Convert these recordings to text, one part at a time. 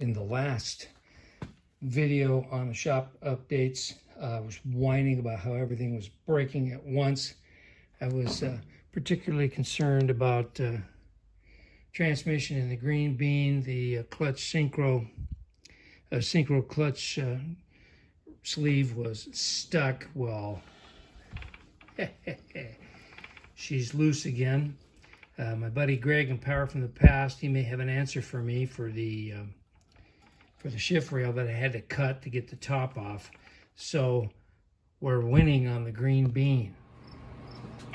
in the last video on the shop updates, I was whining about how everything was breaking at once. I was particularly concerned about transmission in the green bean, the clutch synchro clutch sleeve was stuck. Well, she's loose again. My buddy Greg in Power from the Past, he may have an answer for me for the shift rail that I had to cut to get the top off. So we're winning on the green bean.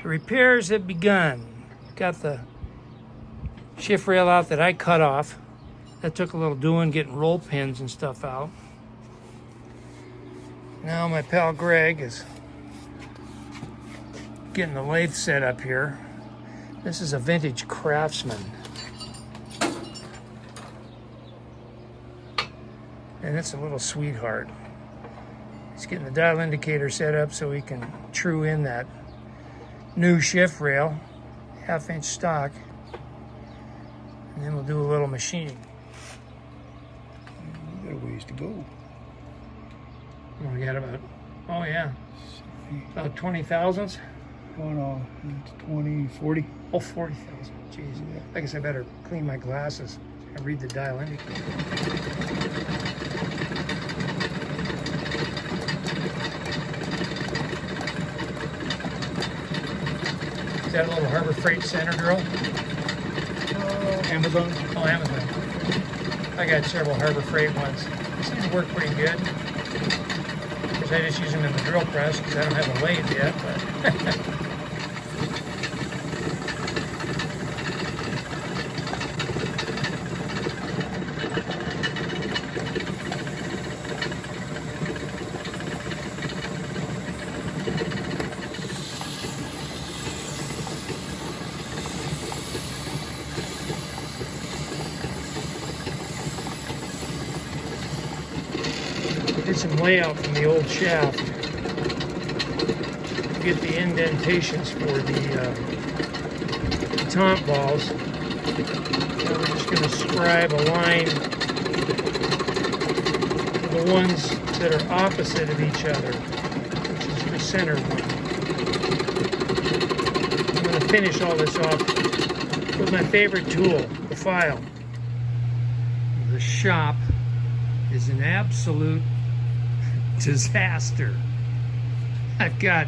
The repairs have begun. Got the shift rail out that I cut off. That took a little doing, getting roll pins and stuff out. Now my pal Greg is getting the lathe set up here. This is a vintage Craftsman. And it's a little sweetheart. He's getting the dial indicator set up so he can true in that new shift rail, 1/2-inch stock. And then we'll do a little machining. We got a ways to go. We got about, oh yeah, about 20 thousandths. Oh no, it's 20, 40. Oh, 40,000. Jeez. I guess I better clean my glasses and read the dial indicator. Is that a little Harbor Freight Center drill? Amazon? Oh, Amazon. I got several Harbor Freight ones. They seem to work pretty good. Of course, I just use them in the drill press because I don't have a lathe yet, but did some layout from the old shaft to get the indentations for the taunt balls. Now we're just going to scribe a line to the ones that are opposite of each other, which is the center one. I'm going to finish all this off with my favorite tool, the file. The shop is an absolute disaster. I've got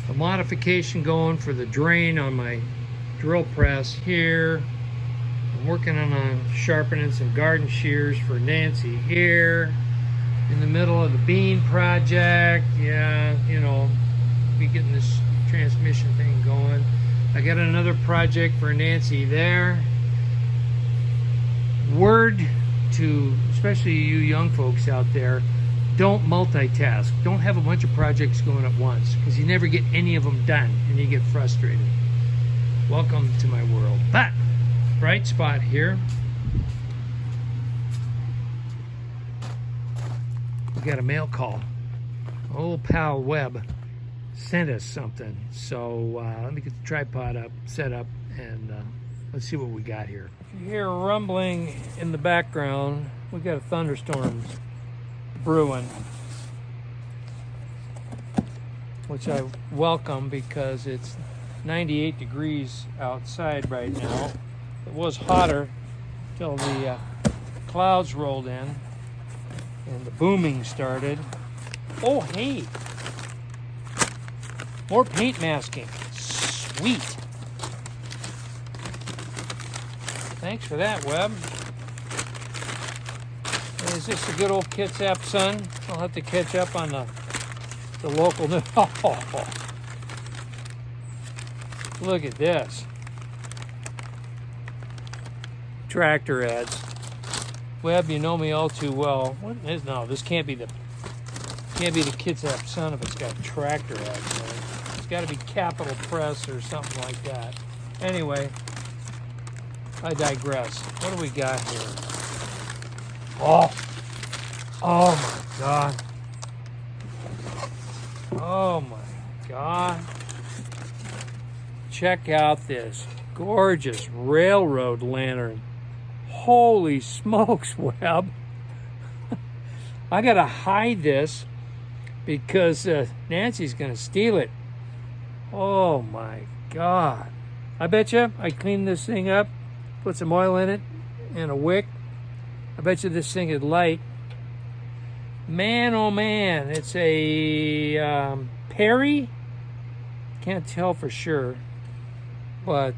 a modification going for the drain on my drill press here. I'm working on sharpening some garden shears for Nancy here. In the middle of the bean project. Yeah, you know, be getting this transmission thing going. I got another project for Nancy there. Word to especially you young folks out there, don't multitask. Don't have a bunch of projects going at once because you never get any of them done and you get frustrated. Welcome to my world. But, bright spot here. We got a mail call. Old pal Webb sent us something. So let me get the tripod up, set up, and let's see what we got here. If you hear rumbling in the background, we got a thunderstorm brewing, which I welcome because it's 98 degrees outside right now. It was hotter till the clouds rolled in and the booming started. Oh, hey, more paint masking. Sweet. Thanks for that, Webb. Is this a good old Kitsap Sun? I'll have to catch up on the local news. Oh, look at this. Tractor ads. Webb, you know me all too well. What is, no, this can't be the Kitsap Sun if it's got tractor ads in it. It's got to be Capital Press or something like that. Anyway, I digress. What do we got here? Oh my God. Oh my God. Check out this gorgeous railroad lantern. Holy smokes, Webb. I gotta hide this because Nancy's gonna steal it. Oh my God. I bet you I cleaned this thing up, put some oil in it and a wick. I bet you this thing is light. Man, oh man, it's a Perry? Can't tell for sure. But,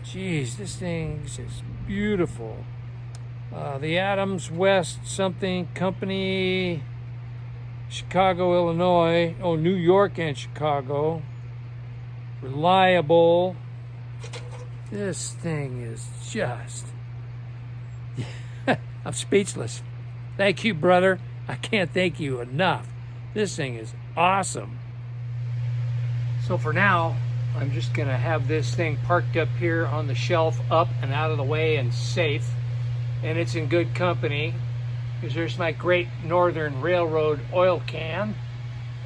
geez, this thing is beautiful. The Adams West something company, Chicago, Illinois. Oh, New York and Chicago. Reliable. This thing is just... I'm speechless. Thank you, brother. I can't thank you enough. This thing is awesome. So for now, I'm just gonna have this thing parked up here on the shelf, up and out of the way and safe. And it's in good company because there's my Great Northern Railroad oil can.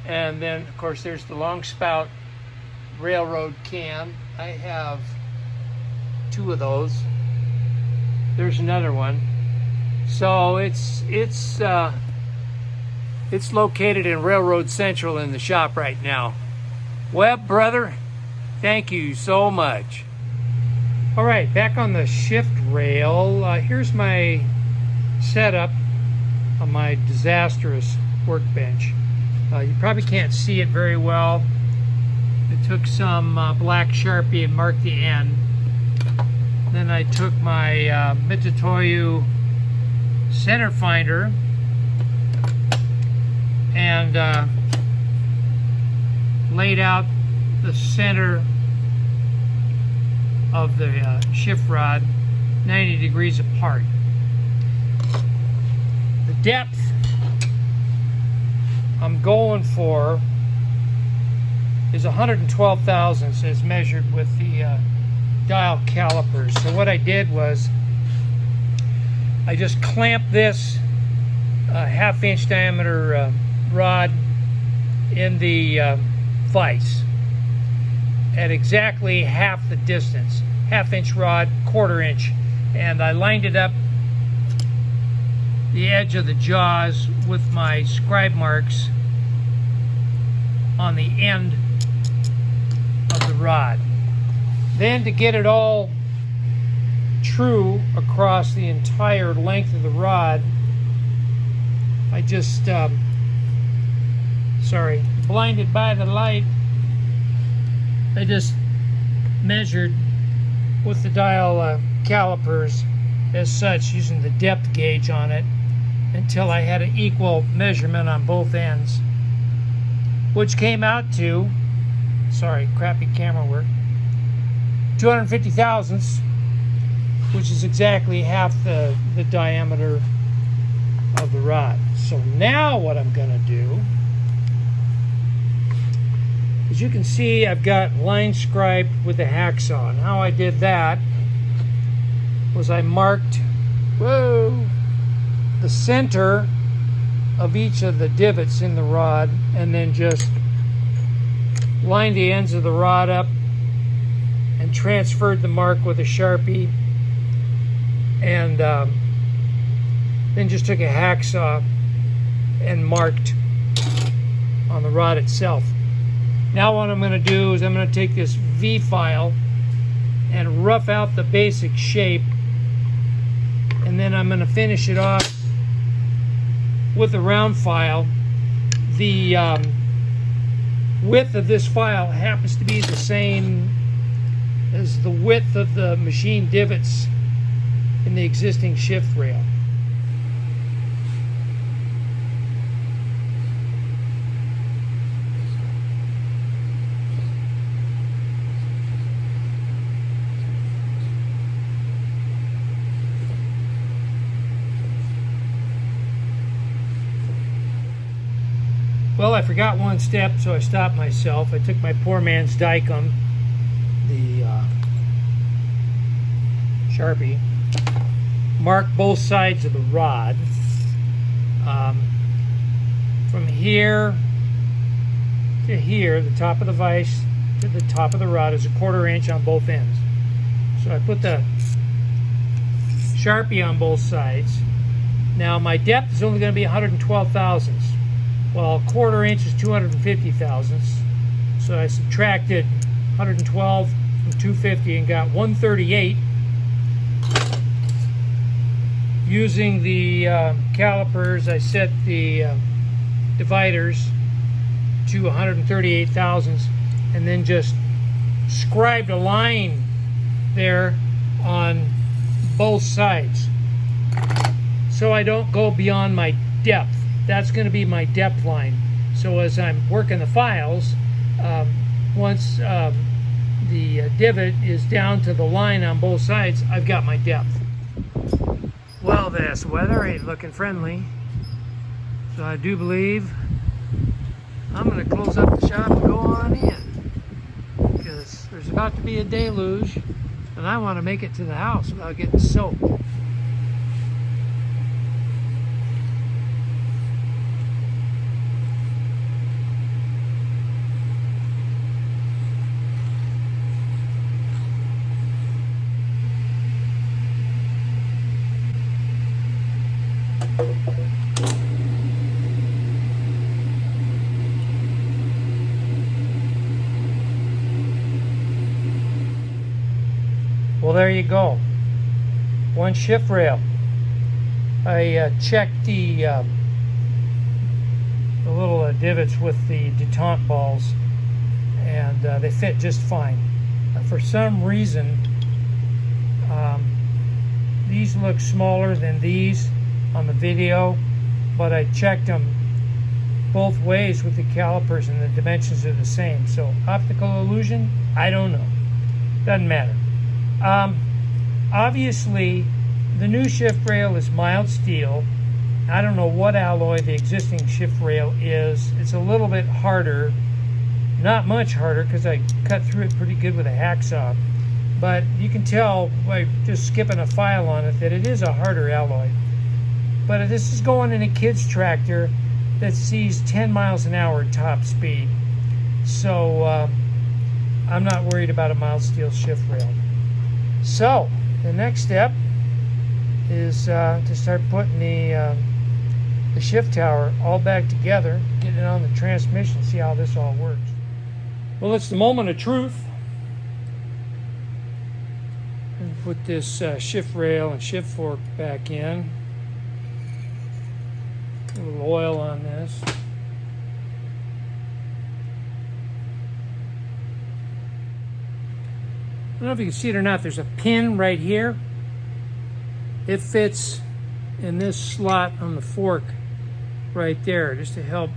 And then, of course, there's the long spout railroad can. I have 2 of those. There's another one. So it's located in Railroad Central in the shop right now. Webb, brother, thank you so much. All right, back on the shift rail. Here's my setup on my disastrous workbench. You probably can't see it very well. I took some black Sharpie and marked the end. Then I took my Mitutoyo center finder and laid out the center of the shift rod 90 degrees apart. The depth I'm going for is 112 thousandths as measured with the dial calipers. So what I did was I just clamped this 1/2 inch diameter rod in the vise at exactly half the distance. 1/2 inch rod, 1/4 inch, and I lined it up the edge of the jaws with my scribe marks on the end of the rod. Then to get it all true across the entire length of the rod, I just blinded by the light, I just measured with the dial calipers as such, using the depth gauge on it, until I had an equal measurement on both ends, which came out to, crappy camera work, 250 thousandths, which is exactly half the diameter of the rod. So now what I'm going to do, as you can see, I've got line scribed with the hacksaw. And how I did that was I marked the center of each of the divots in the rod, and then just lined the ends of the rod up and transferred the mark with a Sharpie, and then just took a hacksaw and marked on the rod itself. Now what I'm going to do is I'm going to take this V file and rough out the basic shape, and then I'm going to finish it off with a round file. The width of this file happens to be the same as the width of the machine divots in the existing shift rail. Well, I forgot one step, so I stopped myself. I took my poor man's Dicom, the Sharpie, marked both sides of the rod. From here to here, the top of the vise to the top of the rod is 1/4 inch on both ends. So I put the Sharpie on both sides. Now my depth is only going to be 112 thousandths. Well, a quarter inch is 250 thousandths. So I subtracted 112 from 250 and got 138. Using the calipers, I set the dividers to 138 thousandths and then just scribed a line there on both sides, so I don't go beyond my depth. That's going to be my depth line. So as I'm working the files, once the divot is down to the line on both sides, I've got my depth. Well, this weather ain't looking friendly, so I do believe I'm going to close up the shop and go on in, because there's about to be a deluge and I want to make it to the house without getting soaked. Well, there you go. One shift rail. I checked the little divots with the detente balls, and they fit just fine. For some reason, these look smaller than these on the video, but I checked them both ways with the calipers and the dimensions are the same. So optical illusion, I don't know. Doesn't matter. Obviously, the new shift rail is mild steel. I don't know what alloy the existing shift rail is. It's a little bit harder, not much harder, because I cut through it pretty good with a hacksaw. But you can tell by just skipping a file on it that it is a harder alloy. But this is going in a kid's tractor that sees 10 miles an hour top speed. So I'm not worried about a mild steel shift rail. So the next step is to start putting the shift tower all back together, getting it on the transmission, see how this all works. Well, it's the moment of truth. And put this shift rail and shift fork back in. A little oil on this. I don't know if you can see it or not, there's a pin right here. It fits in this slot on the fork right there, just to help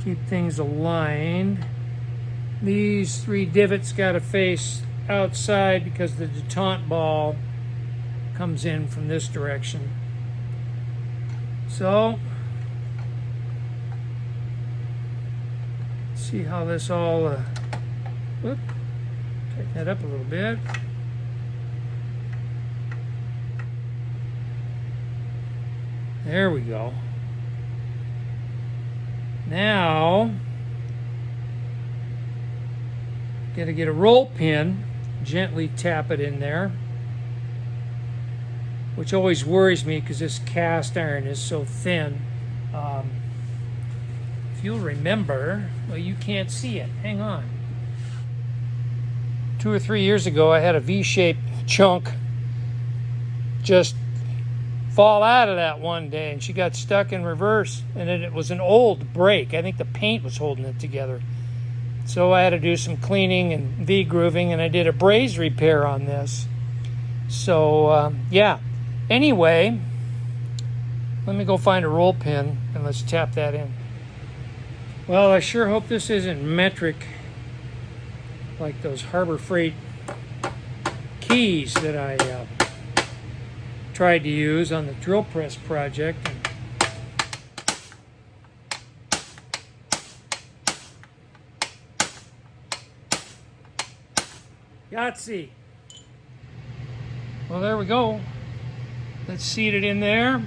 keep things aligned. These three divots got to face outside because the detente ball comes in from this direction. So, see how this all, whoop. Tighten that up a little bit. There we go. Now, got to get a roll pin, gently tap it in there, which always worries me because this cast iron is so thin. If you'll remember, well, you can't see it. Hang on. 2 or 3 years ago, I had a V-shaped chunk just fall out of that one day, and she got stuck in reverse, and it was an old brake. I think the paint was holding it together. So I had to do some cleaning and V-grooving, and I did a braze repair on this. So, yeah. Anyway, let me go find a roll pin, and let's tap that in. Well, I sure hope this isn't metric, like those Harbor Freight keys that I tried to use on the drill press project. Yahtzee! Well, there we go. Let's seat it in there.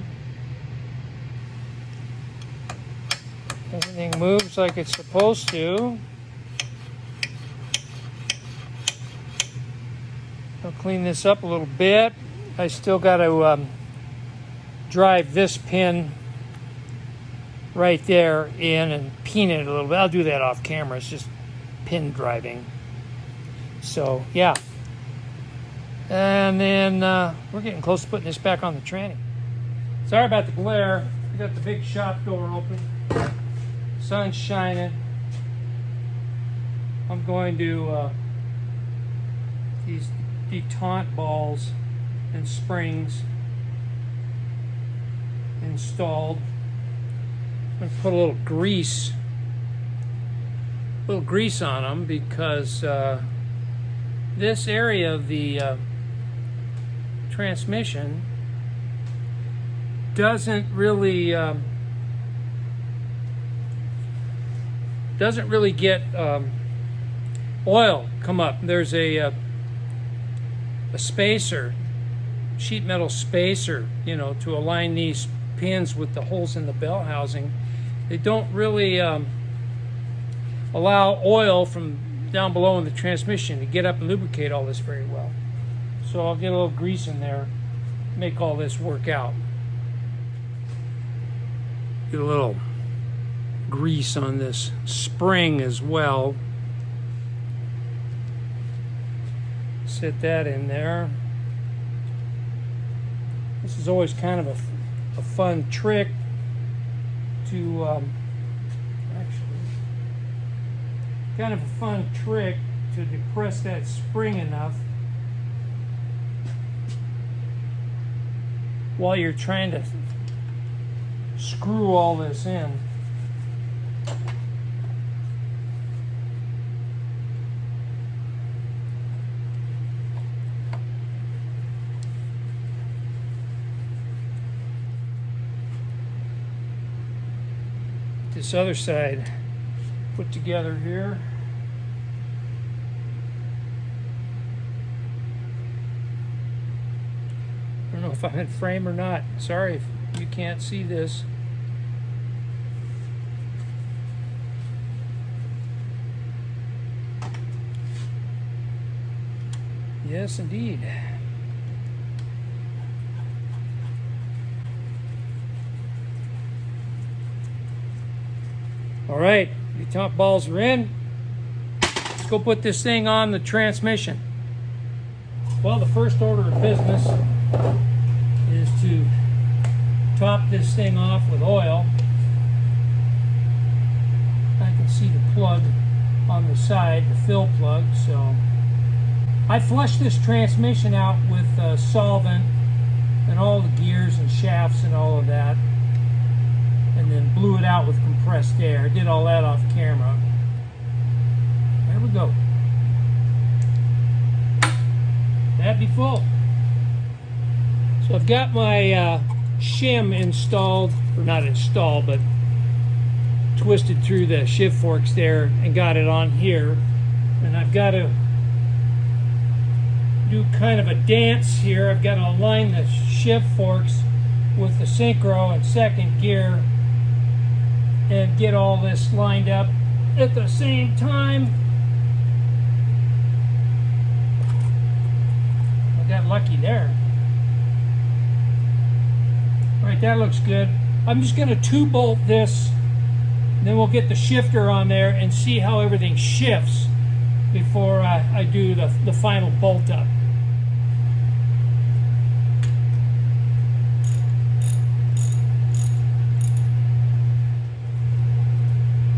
Everything moves like it's supposed to. I'll clean this up a little bit. I still got to drive this pin right there in and pin it a little bit. I'll do that off camera. It's just pin driving. So yeah. And then we're getting close to putting this back on the tranny. Sorry about the glare. We got the big shop door open. Sun's shining. I'm going to these detente balls and springs installed. I'm going to put a little grease on them because this area of the transmission doesn't really get oil come up. There's a spacer, sheet metal spacer, you know, to align these pins with the holes in the bell housing. They don't really allow oil from down below in the transmission to get up and lubricate all this very well. So I'll get a little grease in there, make all this work out. Get a little grease on this spring as well. Set that in there. This is always kind of a fun trick to depress that spring enough while you're trying to screw all this in. This other side put together here. I don't know if I'm in frame or not. Sorry if you can't see this. Yes, indeed. All right, the top balls are in. Let's go put this thing on the transmission. Well, the first order of business is to top this thing off with oil. I can see the plug on the side, the fill plug. So I flushed this transmission out with solvent and all the gears and shafts and all of that, and then blew it out with compressed air. Did all that off camera. There we go. That'd be full. So I've got my shim installed, or not installed, but twisted through the shift forks there and got it on here. And I've got to do kind of a dance here. I've got to align the shift forks with the synchro and second gear and get all this lined up at the same time. I got lucky there. All right, that looks good. I'm just going to 2-bolt this, then we'll get the shifter on there and see how everything shifts before I do the final bolt up.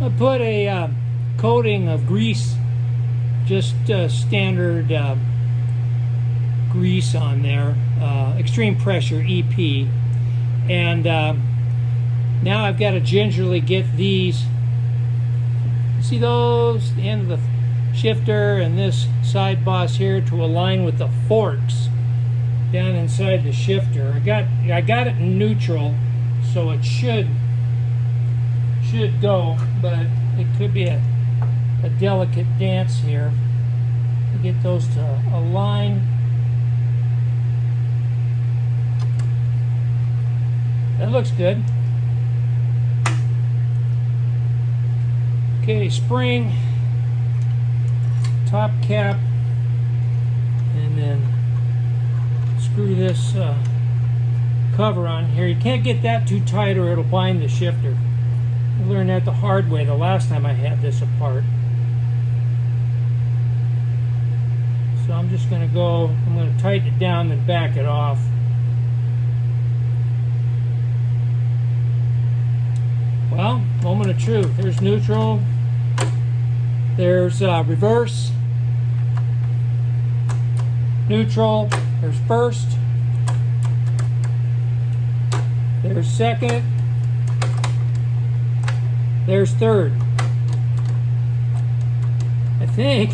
I put a coating of grease, just standard grease on there, extreme pressure EP, and now I've got to gingerly get these, see those, the end of the shifter and this side boss here to align with the forks down inside the shifter. I got it in neutral, so it should go, but it could be a delicate dance here to get those to align. That looks good. Okay, spring, top cap, and then screw this cover on here. You can't get that too tight or it'll bind the shifter. I learned that the hard way the last time I had this apart. So I'm just going to tighten it down and back it off. Well, moment of truth. There's neutral. There's reverse. Neutral. There's first. There's second. There's third. I think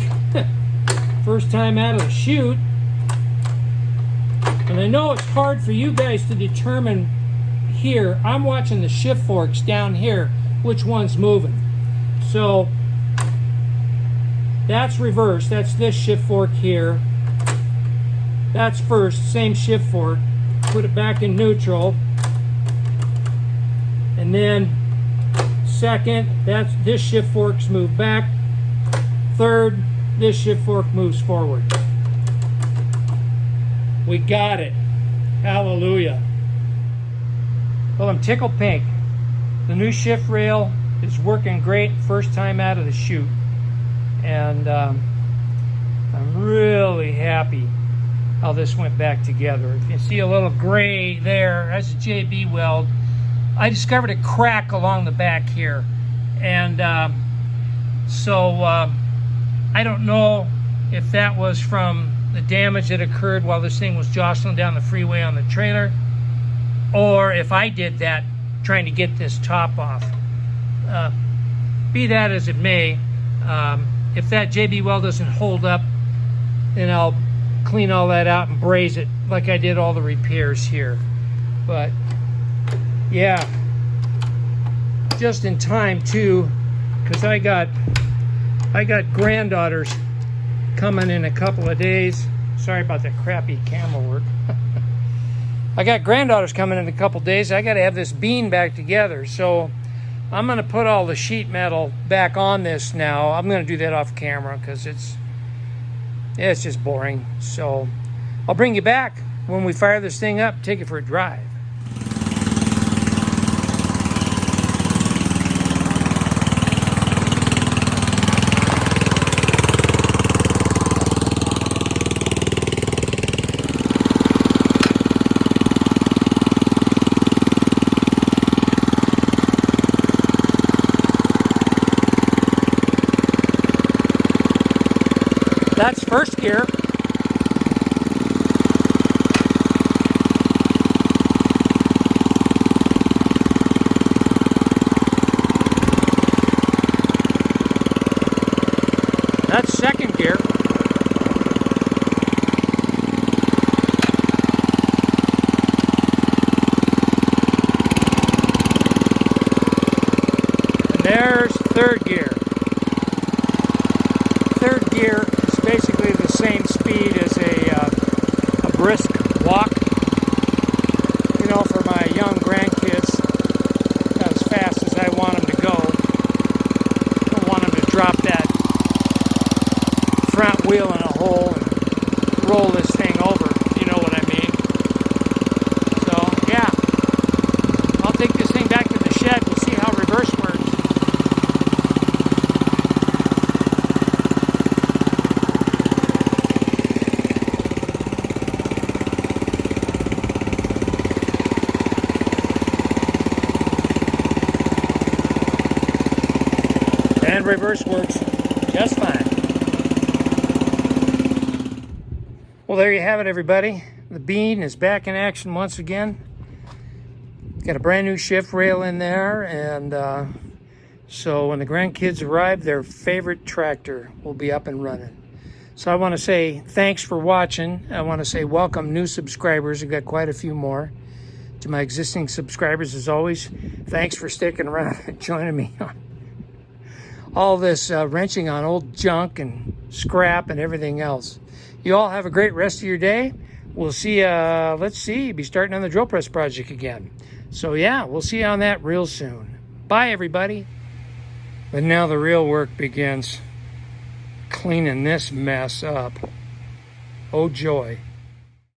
first time out of the chute. And I know it's hard for you guys to determine here. I'm watching the shift forks down here, which one's moving. So that's reverse. That's this shift fork here. That's first, same shift fork. Put it back in neutral. And then second, this shift fork's moved back. Third, this shift fork moves forward. We got it. Hallelujah. Well, I'm tickled pink. The new shift rail is working great first time out of the chute. And I'm really happy how this went back together. If you see a little gray there, that's a JB weld. I discovered a crack along the back here. And I don't know if that was from the damage that occurred while this thing was jostling down the freeway on the trailer, or if I did that trying to get this top off. Be that as it may, if that JB weld doesn't hold up, then I'll clean all that out and braze it like I did all the repairs here. But yeah, just in time too, because I got granddaughters coming in a couple of days. Sorry about that crappy camera work. I got granddaughters coming in a couple of days. I got to have this bean back together. So I'm going to put all the sheet metal back on this now. I'm going to do that off camera because it's just boring. So I'll bring you back when we fire this thing up, take it for a drive. That's first gear. That's second gear. And there's third gear. Third gear is basically the same speed as a brisk walk. You know, for my young grandkids, not as fast as I want them to go. I don't want them to drop that front wheel in a hole and roll this thing over, if you know what I mean. So, yeah. I'll take this thing back to the shed. We'll see how reverse works. And reverse works just fine. Well, there you have it, everybody. The bean is back in action once again. Got a brand new shift rail in there, and so when the grandkids arrive, their favorite tractor will be up and running. So I want to say thanks for watching. I want to say welcome new subscribers. We've got quite a few more. To my existing subscribers, as always, thanks for sticking around and joining me on all this wrenching on old junk and scrap and everything else. You all have a great rest of your day. We'll see you, let's see, be starting on the drill press project again. So yeah, we'll see you on that real soon. Bye, everybody. But now the real work begins. Cleaning this mess up. Oh, joy.